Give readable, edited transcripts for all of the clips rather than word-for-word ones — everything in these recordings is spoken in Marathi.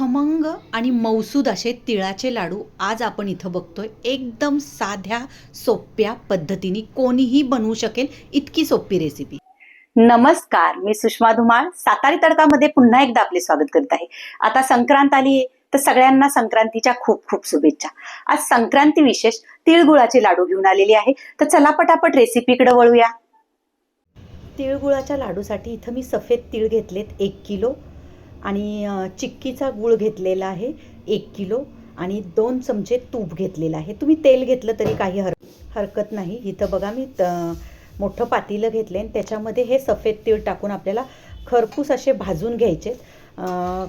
खमंग आणि मौसूद असे तिळाचे लाडू आज आपण इथं बघतोय. एकदम साध्या सोप्या पद्धतीने कोणीही बनवू शकेल इतकी सोपी रेसिपी. नमस्कार, मी सुषमा धुमाळ सातारी तडकामध्ये पुन्हा एकदा आपले स्वागत करत आहे. आता संक्रांत आली आहे, तर सगळ्यांना संक्रांतीच्या खूप खूप शुभेच्छा. आज संक्रांती विशेष तिळगुळाचे लाडू घेऊन आलेली आहे. तर चला पटापट रेसिपीकडे वळूया. तिळगुळाच्या लाडूसाठी इथं मी सफेद तीळ घेतलेत 1 किलो आणि चिक्कीचा गूळ घेतलेला आहे 1 किलो आणि 2 चमचे तूप घेतलेलं आहे. तुम्ही तेल घेतलं तरी काही हरकत नाही. इथं बघा मी मोठं पातेलं घेतलं आणि त्याच्यामध्ये हे सफेद तीळ टाकून आपल्याला खरपूस असे भाजून घ्यायचे.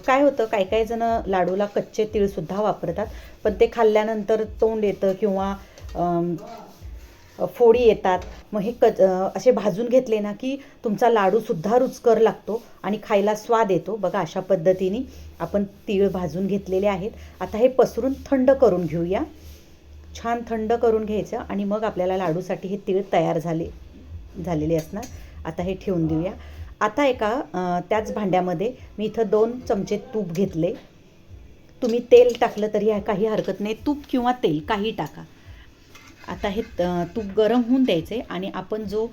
काय होतं, काही जण लाडूला कच्चे तीळसुद्धा वापरतात, पण ते खाल्ल्यानंतर तोंड येतं किंवा फोडी येतात. मग हे असे भाजून घेतले ना की तुमचा लाडूसुद्धा रुचकर लागतो आणि खायला स्वाद येतो. बघा, अशा पद्धतीने आपण तीळ भाजून घेतलेले आहेत. आता हे पसरून थंड करून घेऊया. छान थंड करून घ्यायचं आणि मग आपल्याला लाडूसाठी हे तीळ तयार झालेले असणार. आता हे ठेवून देऊया. आता त्याच भांड्यामध्ये मी इथं 2 चमचे तूप घेतले. तुम्ही तेल टाकलं तरी काही हरकत नाही, तूप किंवा तेल काही टाका. आता हे तूप गरम होऊन द्यायचे आणि आपण जो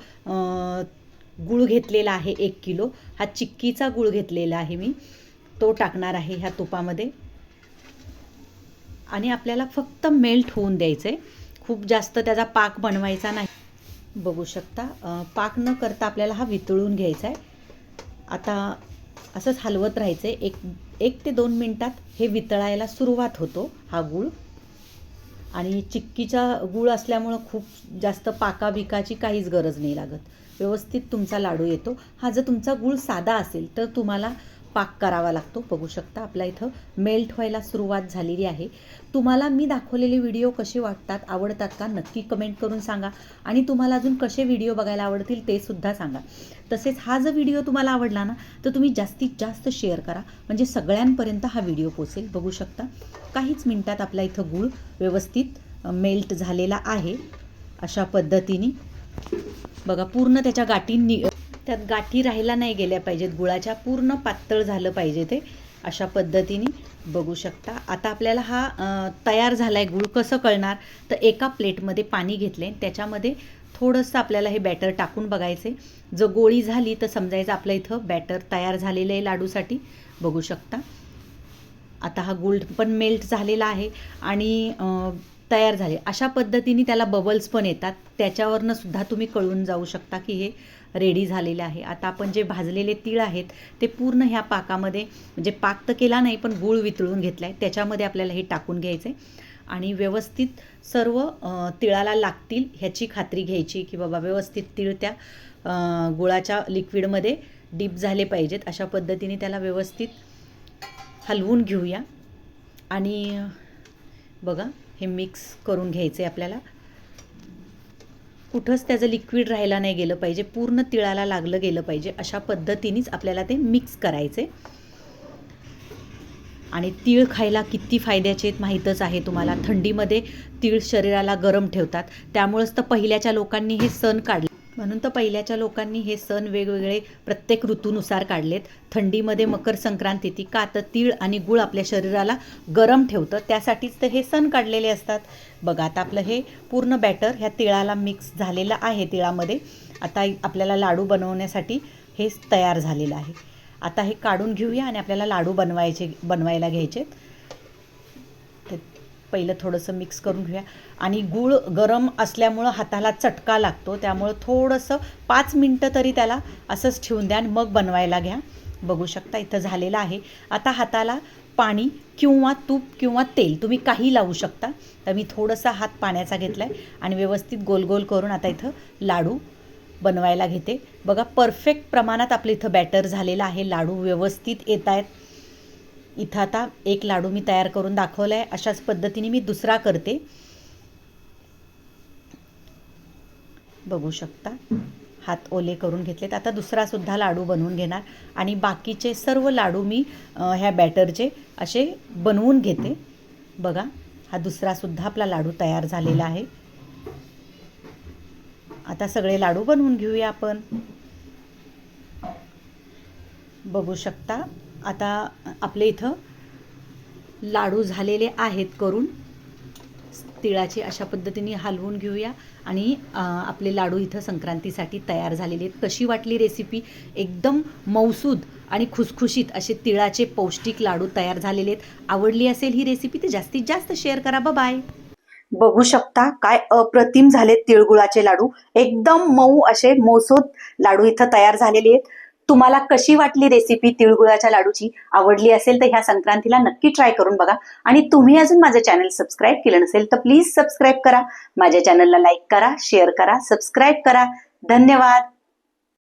गूळ घेतलेला आहे 1 किलो, हा चिक्कीचा गूळ घेतलेला आहे मी, तो टाकणार आहे ह्या तुपामध्ये आणि आपल्याला फक्त मेल्ट होऊन द्यायचं आहे. खूप जास्त त्याचा पाक बनवायचा नाही. बघू शकता, पाक न करता आपल्याला हा वितळून घ्यायचा आहे. आता असंच हलवत राहायचं आहे. 1 ते 2 मिनटात हे वितळायला सुरुवात होतो हा गूळ. आणि चिक्कीचा गूळ असल्यामुळं खूप जास्त पाकाबिकाची काहीच गरज नाही लागत. व्यवस्थित तुमचा लाडू येतो. हा जर तुमचा गूळ साधा असेल तर तुम्हाला पाक करावा लागतो. बघू शकता, आपला इथं मेल्ट व्हायला सुरुवात झालेली आहे. तुम्हाला मी दाखवलेले व्हिडिओ कसे वाटतात, आवडतात का, नक्की कमेंट करून सांगा. आणि तुम्हाला अजून कसे व्हिडिओ बघायला आवडतील ते सुद्धा सांगा. तसेच हा जर व्हिडिओ तुम्हाला आवडला ना तर तुम्ही जास्तीत जास्त शेअर करा, म्हणजे सगळ्यांपर्यंत हा व्हिडिओ पोचेल. बघू शकता, काहीच मिनटात आपला इथं गूळ व्यवस्थित मेल्ट झालेला आहे. अशा पद्धतीने बघा, पूर्ण त्याच्या त्यात गाठी राहायला नाही गेल्या पाहिजेत गुळाच्या, पूर्ण पातळ झालं पाहिजे ते. अशा पद्धतीने बघू शकता. आता आपल्याला हा तयार झाला आहे गूळ कसं कळणार, तर एका प्लेटमध्ये पाणी घेतले, त्याच्यामध्ये थोडंसं आपल्याला हे बॅटर टाकून बघायचे. जर गोळी झाली तर समजायचं आपलं इथं बॅटर तयार झालेलं आहे लाडूसाठी. बघू शकता, आता हा गूळ पण मेल्ट झालेला आहे आणि तयार झाले. अशा पद्धतीने त्याला बबल्स पण येतात, त्याच्यावरनं सुद्धा तुम्ही कळून जाऊ शकता की हे रेडी झालेले आहे. आता आपण जे भाजलेले तीळ आहेत ते पूर्ण ह्या पाकामध्ये, म्हणजे पाक तर केला नाही पण गूळ वितळून घेतला आहे, त्याच्यामध्ये आपल्याला हे टाकून घ्यायचं आहे आणि व्यवस्थित सर्व तिळाला लागतील ह्याची खात्री घ्यायची की बाबा व्यवस्थित तीळ त्या गुळाच्या लिक्विडमध्ये डीप झाले पाहिजेत. अशा पद्धतीने त्याला व्यवस्थित हलवून घेऊया आणि बघा, हे मिक्स करून घ्यायचे आपल्याला. कुठंच त्याचं लिक्विड राहायला नाही गेलं पाहिजे, पूर्ण तिळाला लागलं गेलं पाहिजे. अशा पद्धतीनेच आपल्याला ते मिक्स करायचे. आणि तीळ खायला किती फायद्याचे आहेत माहीतच आहे तुम्हाला. थंडीमध्ये तीळ शरीराला गरम ठेवतात, त्यामुळंच तर पहिल्याच्या लोकांनी हे सण काढले. म्हणून तर पहिल्याच्या लोकांनी हे सण वेगवेगळे प्रत्येक ऋतूनुसार काढलेत. थंडीमध्ये मकर संक्रांत येते का, तर तीळ आणि गूळ आपल्या शरीराला गरम ठेवतं, त्यासाठीच तर हे सण काढलेले असतात. बघा, आता आपलं हे पूर्ण बॅटर ह्या तिळाला मिक्स झालेलं आहे तिळामध्ये. आता आपल्याला लाडू बनवण्यासाठी हे तयार झालेलं आहे. आता हे काढून घेऊया आणि आपल्याला लाडू बनवायला घ्यायचे. ते पहिलं थोडंसं मिक्स करून घेऊया. आणि गूळ गरम असल्यामुळं हाताला चटका लागतो, त्यामुळं थोडंसं 5 मिनटं तरी त्याला असंच ठेवून द्या आणि मग बनवायला घ्या. बघू शकता, इथं झालेलं आहे. आता हाताला पाणी किंवा तूप किंवा तेल तुम्ही काही लावू शकता. तर मी थोडासा हात पाण्याचा घेतला आहे आणि व्यवस्थित गोल गोल करून आता इथं लाडू बनवायला घेते. बघा, परफेक्ट प्रमाणात आपलं इथं बॅटर झालेलं आहे. लाडू व्यवस्थित येत आहेत. इथं आता एक लाडू मी तयार करून दाखवला आहे. अशाच पद्धतीने मी दुसरा करते. बघू शकता, हात ओले करून घेतलेत. आता दुसरासुद्धा लाडू बनवून घेणार आणि बाकीचे सर्व लाडू मी ह्या बॅटरचे असे बनवून घेते. बघा, हा दुसरासुद्धा आपला लाडू तयार झालेला आहे. आता सगळे लाडू बनवून घेऊया आपण. बघू शकता, आता आपले इथं लाडू झालेले आहेत करून. तिळाचे अशा पद्धतीने हलवून घेऊया आणि आपले लाडू इथं संक्रांतीसाठी तयार झालेले आहेत. कशी वाटली रेसिपी? एकदम मौसूद आणि खुसखुशीत असे तिळाचे पौष्टिक लाडू तयार झालेले आहेत. आवडली असेल ही रेसिपी तर जास्तीत जास्त शेअर करा. बाय. बघू शकता काय अप्रतिम झालेत तिळगुळाचे लाडू. एकदम मऊ असे मौसूद लाडू इथं तयार झालेले आहेत. तुम्हाला कशी वाटली रेसिपी तिळगुळाच्या लाडूची? आवडली असेल तर ह्या संक्रांतीला नक्की ट्राय करून बघा. आणि तुम्ही अजून माझं चॅनल सबस्क्राईब केलं नसेल तर प्लीज सबस्क्राईब करा. माझ्या चॅनलला लाईक करा, शेअर करा, सबस्क्राईब करा. धन्यवाद.